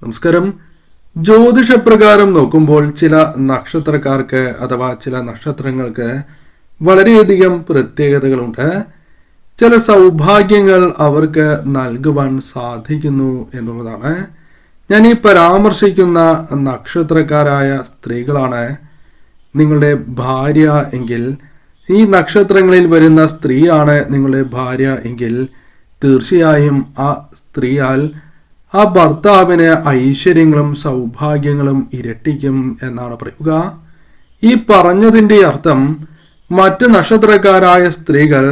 നമസ്കാരം. ജ്യോതിഷപ്രകാരം നോക്കുമ്പോൾ ചില നക്ഷത്രക്കാർക്ക് അഥവാ ചില നക്ഷത്രങ്ങൾക്ക് വളരെയധികം പ്രത്യേകതകളുണ്ട്. ചില സൗഭാഗ്യങ്ങൾ അവർക്ക് നൽകുവാൻ സാധിക്കുന്നു എന്നുള്ളതാണ്. ഞാൻ ഈ പരാമർശിക്കുന്ന നക്ഷത്രക്കാരായ സ്ത്രീകളാണ് നിങ്ങളുടെ ഭാര്യ എങ്കിൽ, ഈ നക്ഷത്രങ്ങളിൽ വരുന്ന സ്ത്രീയാണ് നിങ്ങളുടെ ഭാര്യ എങ്കിൽ തീർച്ചയായും ആ സ്ത്രീയാൽ ആ ഭർത്താവിന് ഐശ്വര്യങ്ങളും സൗഭാഗ്യങ്ങളും ഇരട്ടിക്കും എന്നാണ് പറയുക. ഈ പറഞ്ഞതിൻ്റെ അർത്ഥം മറ്റ് നക്ഷത്രക്കാരായ സ്ത്രീകൾ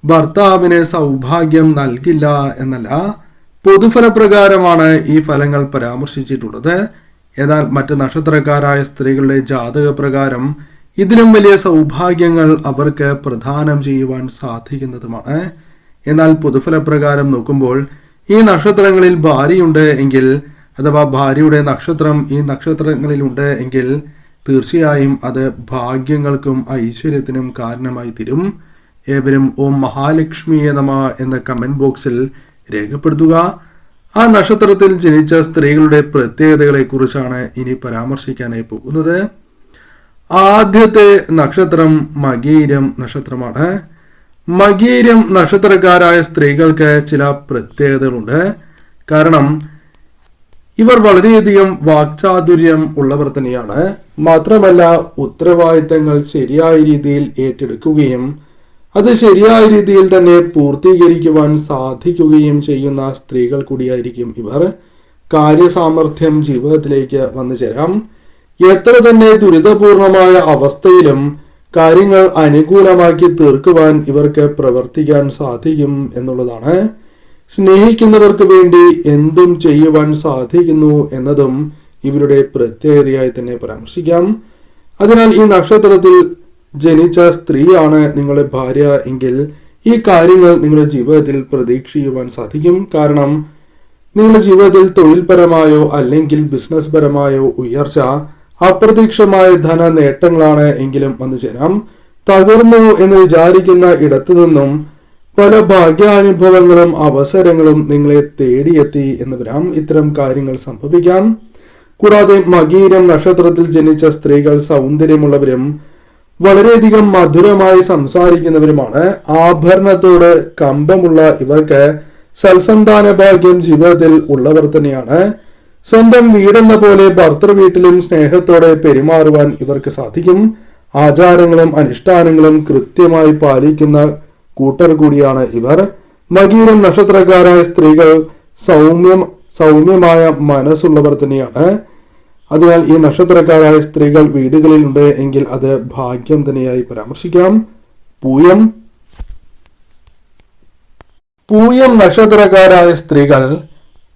ഭർത്താവിന് സൗഭാഗ്യം നൽകില്ല എന്നല്ല. പൊതുഫലപ്രകാരമാണ് ഈ ഫലങ്ങൾ പരാമർശിച്ചിട്ടുള്ളത്. എന്നാൽ മറ്റ് നക്ഷത്രക്കാരായ സ്ത്രീകളുടെ ജാതക പ്രകാരം ഇതിലും വലിയ സൗഭാഗ്യങ്ങൾ അവർക്ക് പ്രദാനം ചെയ്യുവാൻ സാധിക്കുന്നതുമാണ്. എന്നാൽ പൊതുഫലപ്രകാരം നോക്കുമ്പോൾ ഈ നക്ഷത്രങ്ങളിൽ ഭാര്യയുണ്ട് എങ്കിൽ, അഥവാ ഭാര്യയുടെ നക്ഷത്രം ഈ നക്ഷത്രങ്ങളിലുണ്ട് എങ്കിൽ തീർച്ചയായും അത് ഭാഗ്യങ്ങൾക്കും ഐശ്വര്യത്തിനും കാരണമായി തീരും. ഏവരും ഓം മഹാലക്ഷ്മിയെ നമ എന്ന കമന്റ് ബോക്സിൽ രേഖപ്പെടുത്തുക. ആ നക്ഷത്രത്തിൽ ജനിച്ച സ്ത്രീകളുടെ പ്രത്യേകതകളെ കുറിച്ചാണ് ഇനി പരാമർശിക്കാനായി പോകുന്നത്. ആദ്യത്തെ നക്ഷത്രം മകീരം നക്ഷത്രമാണ്. മകീരം നക്ഷത്രക്കാരായ സ്ത്രീകൾക്ക് ചില പ്രത്യേകതകളുണ്ട്. കാരണം ഇവർ വളരെയധികം വാക്ചാതുര്യം ഉള്ളവർ തന്നെയാണ്. മാത്രമല്ല ഉത്തരവാദിത്തങ്ങൾ ശരിയായ രീതിയിൽ ഏറ്റെടുക്കുകയും അത് ശരിയായ രീതിയിൽ തന്നെ പൂർത്തീകരിക്കുവാൻ സാധിക്കുകയും ചെയ്യുന്ന സ്ത്രീകൾ കൂടിയായിരിക്കും ഇവർ. കാര്യസാമർഥ്യം ജീവിതത്തിലേക്ക് വന്നു ചേരാം. എത്ര തന്നെ ദുരിതപൂർണമായ അവസ്ഥയിലും കാര്യങ്ങൾ അനുകൂലമാക്കി തീർക്കുവാൻ ഇവർക്ക് പ്രവർത്തിക്കാൻ സാധിക്കും എന്നുള്ളതാണ്. സ്നേഹിക്കുന്നവർക്ക് വേണ്ടി എന്തും ചെയ്യുവാൻ സാധിക്കുന്നു എന്നതും ഇവരുടെ പ്രത്യേകതയായി തന്നെ പരാമർശിക്കാം. അതിനാൽ ഈ നക്ഷത്രത്തിൽ ജനിച്ച സ്ത്രീയാണ് നിങ്ങളുടെ ഭാര്യ എങ്കിൽ ഈ കാര്യങ്ങൾ നിങ്ങളുടെ ജീവിതത്തിൽ പ്രതീക്ഷിക്കുവാൻ സാധിക്കും. കാരണം നിങ്ങളുടെ ജീവിതത്തിൽ തൊഴിൽപരമായോ അല്ലെങ്കിൽ ബിസിനസ് പരമായോ ഉയർച്ച, അപ്രതീക്ഷിതമായ ധന നേട്ടങ്ങളാണ് എങ്കിലും വന്നു ചേരാം. തകർന്നു എന്ന് വിചാരിക്കുന്ന ഇടത്തു നിന്നും പല ഭാഗ്യാനുഭവങ്ങളും അവസരങ്ങളും നിങ്ങളെ തേടിയെത്തി എന്ന് വരാം. ഇത്തരം കാര്യങ്ങൾ സംഭവിക്കാം. കൂടാതെ മകീരം നക്ഷത്രത്തിൽ ജനിച്ച സ്ത്രീകൾ സൗന്ദര്യമുള്ളവരും വളരെയധികം മധുരമായി സംസാരിക്കുന്നവരുമാണ്. ആഭരണത്തോട് കമ്പമുള്ള ഇവർക്ക് സൽസന്താന ഭാഗ്യം ജീവിതത്തിൽ ഉള്ളവർ തന്നെയാണ്. സ്വന്തം വീടെന്ന പോലെ ഭർത്തൃ വീട്ടിലും സ്നേഹത്തോടെ പെരുമാറുവാൻ ഇവർക്ക് സാധിക്കും. ആചാരങ്ങളും അനുഷ്ഠാനങ്ങളും കൃത്യമായി പാലിക്കുന്ന കൂട്ടർ കൂടിയാണ് ഇവർ. മകീരം നക്ഷത്രക്കാരായ സ്ത്രീകൾ സൗമ്യമായ മനസ്സുള്ളവർ തന്നെയാണ്. അതിനാൽ ഈ നക്ഷത്രക്കാരായ സ്ത്രീകൾ വീടുകളിലുണ്ട് എങ്കിൽ അത് ഭാഗ്യം തന്നെയായി പരാമർശിക്കാം. പൂയം നക്ഷത്രക്കാരായ സ്ത്രീകൾ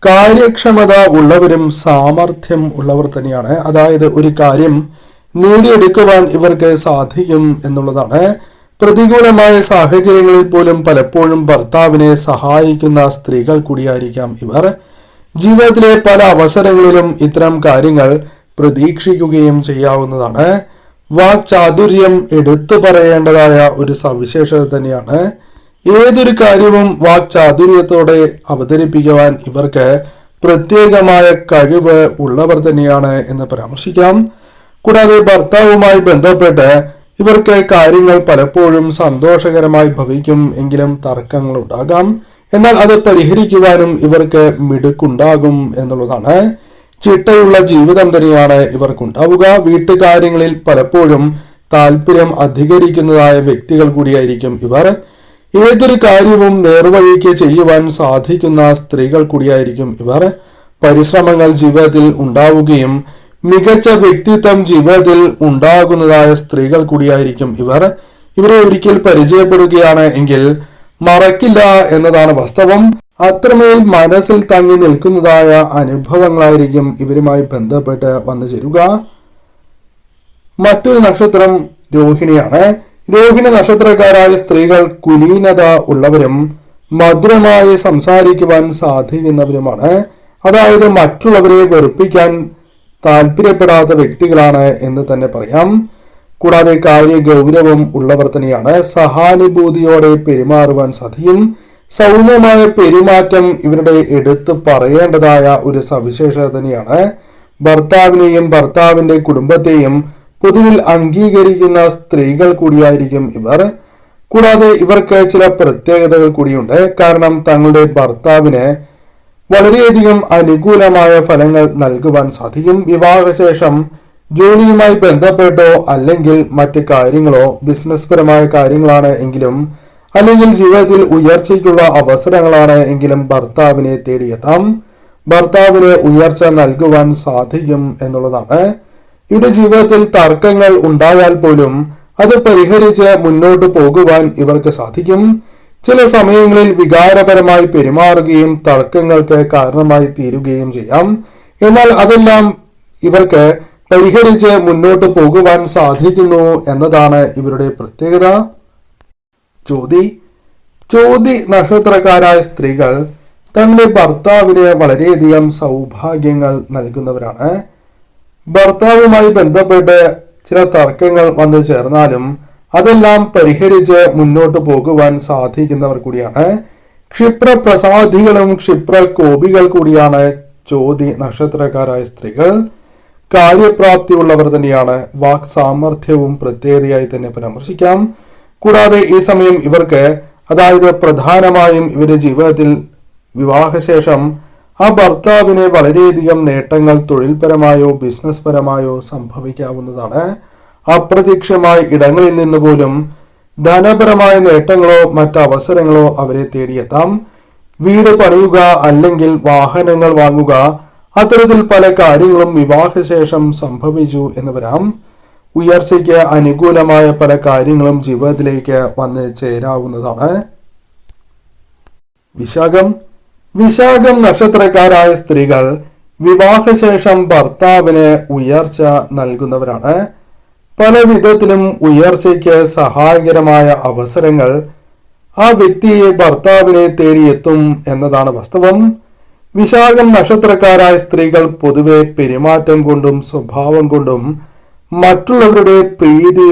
കാര്യക്ഷമത ഉള്ളവരും സാമർഥ്യം ഉള്ളവർ തന്നെയാണ്. അതായത് ഒരു കാര്യം നേടിയെടുക്കുവാൻ ഇവർക്ക് സാധിക്കും എന്നുള്ളതാണ്. പ്രതികൂലമായ സാഹചര്യങ്ങളിൽ പോലും പലപ്പോഴും ഭർത്താവിനെ സഹായിക്കുന്ന സ്ത്രീകൾ കൂടിയായിരിക്കാം ഇവർ. ജീവിതത്തിലെ പല അവസരങ്ങളിലും ഇത്തരം കാര്യങ്ങൾ പ്രതീക്ഷിക്കുകയും ചെയ്യാവുന്നതാണ്. വാക്ചാതുര്യം എടുത്തു പറയേണ്ടതായ ഒരു സവിശേഷത തന്നെയാണ്. ഏതൊരു കാര്യവും വാക്ചാതുര്യത്തോടെ അവതരിപ്പിക്കുവാൻ ഇവർക്ക് പ്രത്യേകമായ കഴിവ് ഉള്ളവർ തന്നെയാണ് എന്ന് പരാമർശിക്കാം. കൂടാതെ ഭർത്താവുമായി ബന്ധപ്പെട്ട് ഇവർക്ക് കാര്യങ്ങൾ പലപ്പോഴും സന്തോഷകരമായി ഭവിക്കും എങ്കിലും തർക്കങ്ങൾ ഉണ്ടാകാം. എന്നാൽ അത് പരിഹരിക്കുവാനും ഇവർക്ക് മിടുക്കുണ്ടാകും എന്നുള്ളതാണ്. ചിട്ടയുള്ള ജീവിതം തന്നെയാണ് ഇവർക്കുണ്ടാവുക. വീട്ടുകാര്യങ്ങളിൽ പലപ്പോഴും താല്പര്യം അധികരിക്കുന്നതായ വ്യക്തികൾ കൂടിയായിരിക്കും ഇവർ. ഏതൊരു കാര്യവും നേർവഴിക്ക് ചെയ്യുവാൻ സാധിക്കുന്ന സ്ത്രീകൾ കൂടിയായിരിക്കും ഇവർ. പരിശ്രമങ്ങൾ ജീവിതത്തിൽ ഉണ്ടാവുകയും മികച്ച വ്യക്തിത്വം ജീവിതത്തിൽ ഉണ്ടാകുന്നതായ സ്ത്രീകൾ കൂടിയായിരിക്കും ഇവർ. ഇവരെ ഒരിക്കൽ പരിചയപ്പെടുകയാണ് എങ്കിൽ മറക്കില്ല എന്നതാണ് വാസ്തവം. അത്രമേൽ മനസ്സിൽ തങ്ങി നിൽക്കുന്നതായ അനുഭവങ്ങളായിരിക്കും ഇവരുമായി ബന്ധപ്പെട്ട് വന്നു ചേരുക. മറ്റൊരു നക്ഷത്രം രോഹിണിയാണ്. രോഹിണി നക്ഷത്രക്കാരായ സ്ത്രീകൾ കുലീനത ഉള്ളവരും മധുരമായി സംസാരിക്കുവാൻ സാധിക്കുന്നവരുമാണ്. അതായത് മറ്റുള്ളവരെ വെറുപ്പിക്കാൻ താല്പര്യപ്പെടാത്ത വ്യക്തികളാണ് എന്ന് തന്നെ പറയാം. കൂടാതെ കാര്യ ഗൗരവം ഉള്ളവർ തന്നെയാണ്. സഹാനുഭൂതിയോടെ പെരുമാറുവാൻ സാധിക്കും. സൗമ്യമായ പെരുമാറ്റം ഇവരുടെ എടുത്തു പറയേണ്ടതായ ഒരു സവിശേഷത തന്നെയാണ്. ഭർത്താവിനെയും ഭർത്താവിന്റെ കുടുംബത്തെയും പൊതുവിൽ അംഗീകരിക്കുന്ന സ്ത്രീകൾ കൂടിയായിരിക്കും ഇവർ. കൂടാതെ ഇവർക്ക് ചില പ്രത്യേകതകൾ കൂടിയുണ്ട്. കാരണം തങ്ങളുടെ ഭർത്താവിന് വളരെയധികം അനുകൂലമായ ഫലങ്ങൾ നൽകുവാൻ സാധിക്കും. വിവാഹശേഷം ജോലിയുമായി ബന്ധപ്പെട്ടോ അല്ലെങ്കിൽ മറ്റ് കാര്യങ്ങളോ ബിസിനസ് പരമായ കാര്യങ്ങളാണ് എങ്കിലും അല്ലെങ്കിൽ ജീവിതത്തിൽ ഉയർച്ചയ്ക്കുള്ള അവസരങ്ങളാണ് എങ്കിലും ഭർത്താവിനെ തേടിയെത്താം. ഭർത്താവിന് ഉയർച്ച നൽകുവാൻ സാധിക്കും എന്നുള്ളതാണ്. ഇവിടെ ജീവിതത്തിൽ തർക്കങ്ങൾ ഉണ്ടായാൽ പോലും അത് പരിഹരിച്ച് മുന്നോട്ട് പോകുവാൻ ഇവർക്ക് സാധിക്കും. ചില സമയങ്ങളിൽ വികാരപരമായി പെരുമാറുകയും തർക്കങ്ങൾക്ക് കാരണമായി തീരുകയും ചെയ്യാം. എന്നാൽ അതെല്ലാം ഇവർക്ക് പരിഹരിച്ച് മുന്നോട്ട് പോകുവാൻ സാധിക്കുന്നു എന്നതാണ് ഇവരുടെ പ്രത്യേകത. ചോതി നക്ഷത്രക്കാരായ സ്ത്രീകൾ തങ്ങളുടെ ഭർത്താവിന് വളരെയധികം സൗഭാഗ്യങ്ങൾ നൽകുന്നവരാണ്. ഭർത്താവുമായി ബന്ധപ്പെട്ട് ചില തർക്കങ്ങൾ വന്നു ചേർന്നാലും അതെല്ലാം പരിഹരിച്ച് മുന്നോട്ട് പോകുവാൻ സാധിക്കുന്നവർ കൂടിയാണ്. ക്ഷിപ്രപ്രസാദികളും ക്ഷിപ്രകോപികൾ കൂടിയാണ് ചോതി നക്ഷത്രക്കാരായ സ്ത്രീകൾ. കാര്യപ്രാപ്തിയുള്ളവർ തന്നെയാണ്. വാക് സാമർഥ്യവും പ്രത്യേകതയായി തന്നെ പരാമർശിക്കാം. കൂടാതെ ഈ സമയം ഇവർക്ക്, അതായത് പ്രധാനമായും ഇവരുടെ ജീവിതത്തിൽ വിവാഹശേഷം ആ ഭർത്താവിന് വളരെയധികം നേട്ടങ്ങൾ തൊഴിൽപരമായോ ബിസിനസ് പരമായോ സംഭവിക്കാവുന്നതാണ്. അപ്രത്യക്ഷമായ ഇടങ്ങളിൽ നിന്ന് പോലും ധനപരമായ നേട്ടങ്ങളോ മറ്റ് അവസരങ്ങളോ അവരെ തേടിയെത്താം. വീട് പണിയുക അല്ലെങ്കിൽ വാഹനങ്ങൾ വാങ്ങുക, അത്തരത്തിൽ പല കാര്യങ്ങളും വിവാഹശേഷം സംഭവിച്ചു എന്ന് വരാം. ഉയർച്ചയ്ക്ക് അനുകൂലമായ പല കാര്യങ്ങളും ജീവിതത്തിലേക്ക് വന്ന് ചേരാവുന്നതാണ്. വിശാഖം നക്ഷത്രക്കാരായ സ്ത്രീകൾ വിവാഹശേഷം ഭർത്താവിന് ഉയർച്ച നൽകുന്നവരാണ്. പല വിധത്തിലും ഉയർച്ചയ്ക്ക് സഹായകരമായ അവസരങ്ങൾ ആ വ്യക്തിയെ ഭർത്താവിനെ തേടിയെത്തും എന്നതാണ് വാസ്തവം. വിശാഖം നക്ഷത്രക്കാരായ സ്ത്രീകൾ പൊതുവെ പെരുമാറ്റം കൊണ്ടും സ്വഭാവം കൊണ്ടും മറ്റുള്ളവരുടെ പ്രീതി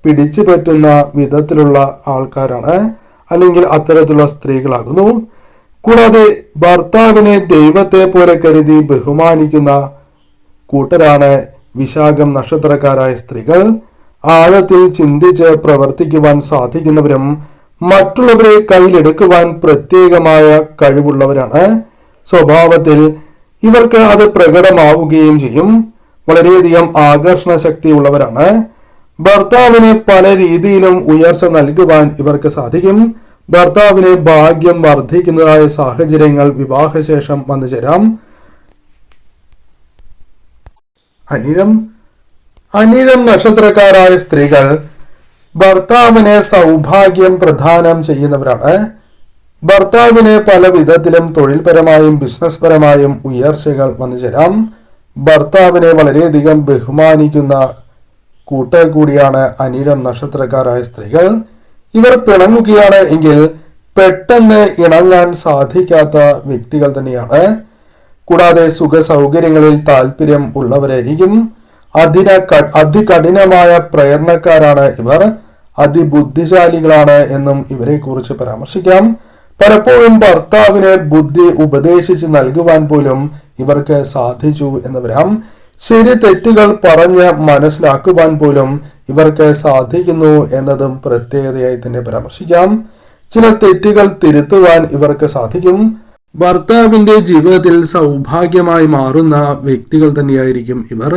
പിടിച്ചു പറ്റുന്ന വിധത്തിലുള്ള ആൾക്കാരാണ്, അല്ലെങ്കിൽ അത്തരത്തിലുള്ള സ്ത്രീകളാകുന്നു. കൂടാതെ ഭർത്താവിനെ ദൈവത്തെ പോലെ കരുതി ബഹുമാനിക്കുന്ന കൂട്ടരാണ് വിശാഖം നക്ഷത്രക്കാരായ സ്ത്രീകൾ. ആഴത്തിൽ ചിന്തിച്ച് പ്രവർത്തിക്കുവാൻ സാധിക്കുന്നവരും മറ്റുള്ളവരെ കയ്യിലെടുക്കുവാൻ പ്രത്യേകമായ കഴിവുള്ളവരാണ്. സ്വഭാവത്തിൽ ഇവർക്ക് അത് പ്രകടമാവുകയും ചെയ്യും. വളരെയധികം ആകർഷണ ശക്തി ഉള്ളവരാണ്. ഭർത്താവിന് പല രീതിയിലും ഉയർച്ച നൽകുവാൻ ഇവർക്ക് സാധിക്കും. ഭർത്താവിന് ഭാഗ്യം വർദ്ധിക്കുന്നതായ സാഹചര്യങ്ങൾ വിവാഹശേഷം വന്നു ചേരാം. അനിഴം നക്ഷത്രക്കാരായ സ്ത്രീകൾ ഭർത്താവിന് സൗഭാഗ്യം പ്രദാനം ചെയ്യുന്നവരാണ്. ഭർത്താവിന് പല വിധത്തിലും തൊഴിൽപരമായും ബിസിനസ് പരമായും ഉയർച്ചകൾ വന്നു ചേരാം. ഭർത്താവിനെ വളരെയധികം ബഹുമാനിക്കുന്ന കൂട്ടർ കൂടിയാണ് അനിഴം നക്ഷത്രക്കാരായ സ്ത്രീകൾ. ഇവർ പിണങ്ങുകയാണ് എങ്കിൽ പെട്ടെന്ന് ഇണങ്ങാൻ സാധിക്കാത്ത വ്യക്തികൾ തന്നെയാണ്. കൂടാതെ സുഖ സൗകര്യങ്ങളിൽ താല്പര്യം ഉള്ളവരായിരിക്കും. അതികഠിനമായ പ്രേരണക്കാരാണ് ഇവർ. അതിബുദ്ധിശാലികളാണ് എന്നും ഇവരെ കുറിച്ച് പരാമർശിക്കാം. പലപ്പോഴും ഭർത്താവിന് ബുദ്ധി ഉപദേശിച്ച് നൽകുവാൻ പോലും ഇവർക്ക് സാധിച്ചു എന്ന് വരാം. ശരി തെറ്റുകൾ പറഞ്ഞ് മനസ്സിലാക്കുവാൻ പോലും ഇവർക്ക് സാധിക്കുന്നു എന്നതും പ്രത്യേകതയായി തന്നെ പരാമർശിക്കാം. ചില തെറ്റുകൾ തിരുത്തുവാൻ ഇവർക്ക് സാധിക്കും. ഭർത്താവിന്റെ ജീവിതത്തിൽ സൗഭാഗ്യമായി മാറുന്ന വ്യക്തികൾ തന്നെയായിരിക്കും ഇവർ.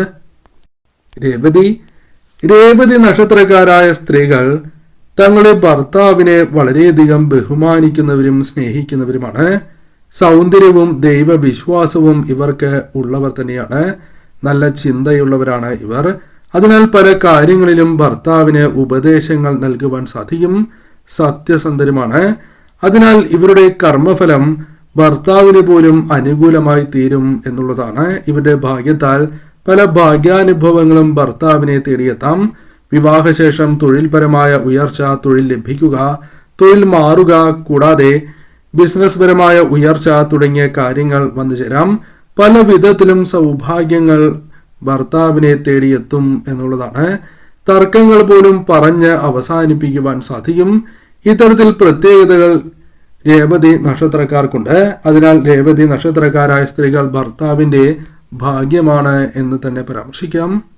രേവതി നക്ഷത്രക്കാരായ സ്ത്രീകൾ തങ്ങളുടെ ഭർത്താവിനെ വളരെയധികം ബഹുമാനിക്കുന്നവരും സ്നേഹിക്കുന്നവരുമാണ്. സൗന്ദര്യവും ദൈവവിശ്വാസവും ഇവർക്ക് ഉള്ളവർ തന്നെയാണ്. നല്ല ചിന്തയുള്ളവരാണ് ഇവർ. അതിനാൽ പല കാര്യങ്ങളിലും ഭർത്താവിന് ഉപദേശങ്ങൾ നൽകുവാൻ സാധിക്കും. സത്യസന്ധരുമാണ്. അതിനാൽ ഇവരുടെ കർമ്മഫലം ഭർത്താവിന് പോലും അനുകൂലമായി തീരും എന്നുള്ളതാണ്. ഇവരുടെ ഭാഗ്യത്താൽ പല ഭാഗ്യാനുഭവങ്ങളും ഭർത്താവിനെ തേടിയെത്താം. വിവാഹശേഷം തൊഴിൽപരമായ ഉയർച്ച, തൊഴിൽ ലഭിക്കുക, തൊഴിൽ മാറുക, കൂടാതെ ബിസിനസ് പരമായ ഉയർച്ച തുടങ്ങിയ കാര്യങ്ങൾ വന്നു ചേരാം. പല വിധത്തിലും സൗഭാഗ്യങ്ങൾ ഭർത്താവിനെ തേടിയെത്തും എന്നുള്ളതാണ്. തർക്കങ്ങൾ പോലും പറഞ്ഞ് അവസാനിപ്പിക്കുവാൻ സാധിക്കും. ഇത്തരത്തിൽ പ്രത്യേകതകൾ രേവതി നക്ഷത്രക്കാർക്കുണ്ട്. അതിനാൽ രേവതി നക്ഷത്രക്കാരായ സ്ത്രീകൾ ഭർത്താവിന്റെ ഭാഗ്യമാണ് എന്ന് തന്നെ പരാമർശിക്കാം.